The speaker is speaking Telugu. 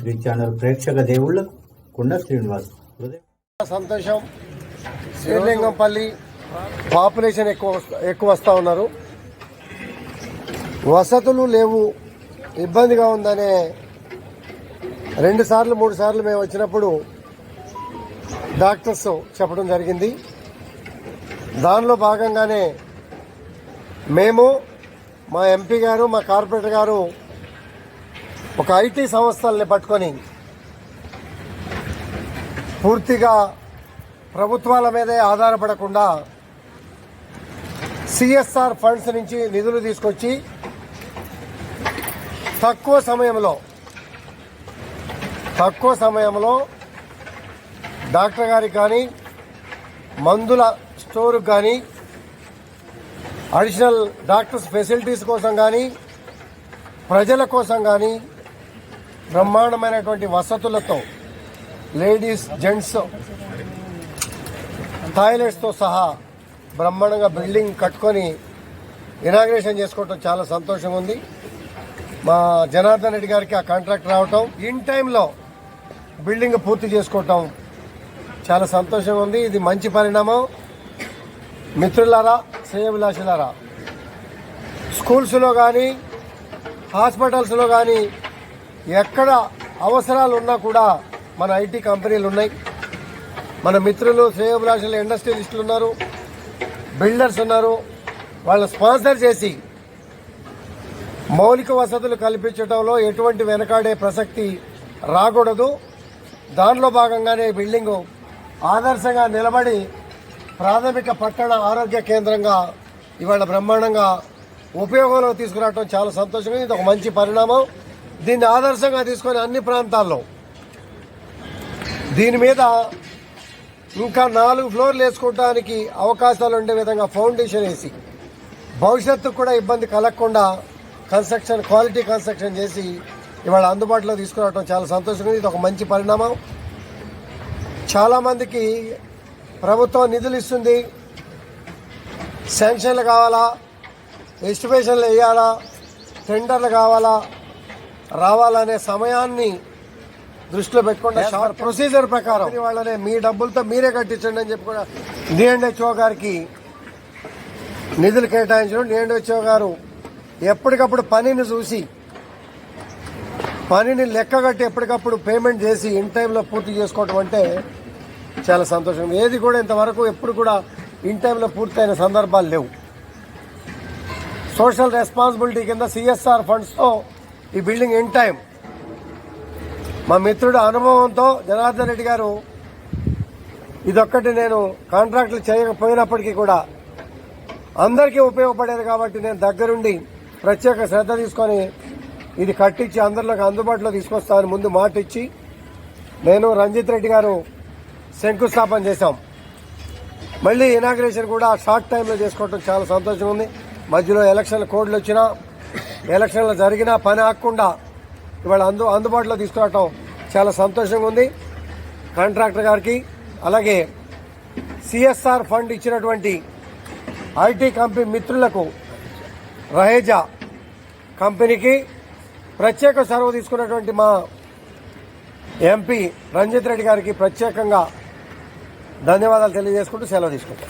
త్రీ ఛానల్ ప్రేక్షక దేవుళ్లకు కొండ శ్రీనివాస్ సంతోషం. శ్రీలింగంపల్లి పాపులేషన్ ఎక్కువ వస్తూ ఉన్నారు, వసతులు లేవు, ఇబ్బందిగా ఉందనే 2 సార్లు 3 సార్లు మేము వచ్చినప్పుడు డాక్టర్స్ చెప్పడం జరిగింది. దానిలో భాగంగానే మేము, మా ఎంపీ గారు, మా కార్పొరేటర్ గారు ఒక ఐటీ సంస్థల్ని పట్టుకొని పూర్తిగా ప్రభుత్వాల మీదే ఆధారపడకుండా సిఎస్ఆర్ ఫండ్స్ నుంచి నిధులు తీసుకొచ్చి తక్కువ సమయంలో డాక్టర్ గారికి కానీ, మందుల స్టోర్కి కానీ, అడిషనల్ డాక్టర్స్ ఫెసిలిటీస్ కోసం కానీ, ప్రజల కోసం కానీ బ్రహ్మాండమైనటువంటి వసతులతో లేడీస్, జెంట్స్ టాయిలెట్స్తో సహా బ్రహ్మాండంగా బిల్డింగ్ కట్టుకొని ఇనాగ్రేషన్ చేసుకోవటం చాలా సంతోషంగా ఉంది. మా జనార్దన్ రెడ్డి గారికి ఆ కాంట్రాక్ట్ రావటం, ఇన్ టైంలో బిల్డింగ్ పూర్తి చేసుకోవటం చాలా సంతోషంగా ఉంది. ఇది మంచి పరిణామం. మిత్రులారా, శ్రేయోభిలాషులారా, స్కూల్స్లో కానీ, హాస్పిటల్స్లో కానీ ఎక్కడ అవసరాలు ఉన్నా కూడా మన ఐటీ కంపెనీలు ఉన్నాయి. మన మిత్రులు, శ్రేయోభిలాషులు, ఇండస్ట్రియలిస్టులు ఉన్నారు, బిల్డర్స్ ఉన్నారు. వాళ్ళని స్పాన్సర్ చేసి మౌలిక వసతులు కల్పించడంలో ఎటువంటి వెనకాడే ప్రసక్తి రాకూడదు. దానిలో భాగంగానే బిల్డింగు ఆదర్శంగా నిలబడి ప్రాథమిక పట్టణ ఆరోగ్య కేంద్రంగా ఇవాళ బ్రహ్మాండంగా ఉపయోగంలో తీసుకురావడం చాలా సంతోషంగా. ఇది ఒక మంచి పరిణామం. దీన్ని ఆదర్శంగా తీసుకొని అన్ని ప్రాంతాల్లో దీని మీద ఇంకా 4 ఫ్లోర్లు వేసుకోవడానికి అవకాశాలు ఉండే విధంగా ఫౌండేషన్ వేసి భవిష్యత్తుకు కూడా ఇబ్బంది కలగకుండా క్వాలిటీ కన్స్ట్రక్షన్ చేసి ఇవాళ అందుబాటులో తీసుకురావడం చాలా సంతోషంగా. ఇది ఒక మంచి పరిణామం. చాలామందికి ప్రభుత్వం నిధులు ఇస్తుంది, శాంక్షన్లు కావాలా, ఎస్టిమేషన్లు వేయాలా, టెండర్లు కావాలా, రావాలనే సమయాన్ని దృష్టిలో పెట్టుకుంటే ప్రొసీజర్ ప్రకారం వాళ్ళనే మీ డబ్బులతో మీరే కట్టించండి అని చెప్పి కూడా డిఎండ్హెచ్ఓ గారికి నిధులు కేటాయించడం. డిఎండ్హెచ్ఓ గారు ఎప్పటికప్పుడు పనిని చూసి, పనిని లెక్కగట్టి ఎప్పటికప్పుడు పేమెంట్ చేసి ఇన్ టైంలో పూర్తి చేసుకోవటం అంటే చాలా సంతోషం. ఏది కూడా ఇంతవరకు ఎప్పుడు కూడా ఇన్ టైంలో పూర్తయిన సందర్భాలు లేవు. సోషల్ రెస్పాన్సిబిలిటీ కింద సిఎస్ఆర్ ఫండ్స్తో ఈ బిల్డింగ్ ఇన్ టైం, మా మిత్రుడు అనుభవంతో జనార్దన్ రెడ్డి గారు, ఇదొక్కటి నేను కాంట్రాక్టులు చేయకపోయినప్పటికీ కూడా అందరికీ ఉపయోగపడేది కాబట్టి నేను దగ్గరుండి ప్రత్యేక శ్రద్ధ తీసుకొని ఇది కట్టించి అందరిలోకి అందుబాటులో తీసుకొస్తానని ముందు మాట ఇచ్చి నేను, రంజిత్ రెడ్డి గారు శంకుస్థాపన చేశాం. మళ్ళీ ఇనాగ్రేషన్ కూడా షార్ట్ టైంలో చేసుకోవడం చాలా సంతోషంగా ఉంది. మధ్యలో ఎలక్షన్ల కోడ్లు వచ్చినా, ఎలక్షన్లు జరిగినా పని ఆగకుండా ఇవాళ అందుబాటులో తీసుకురావటం చాలా సంతోషంగా ఉంది. కాంట్రాక్టర్ గారికి, అలాగే సిఎస్ఆర్ ఫండ్ ఇచ్చినటువంటి ఐటీ కంపెనీ మిత్రులకు, రహేజా కంపెనీకి, ప్రత్యేక చొరవ తీసుకున్నటువంటి మా ఎంపీ రంజిత్ రెడ్డి గారికి ప్రత్యేకంగా ధన్యవాదాలు తెలియజేసుకుంటూ సెలవు తీసుకుంటాం.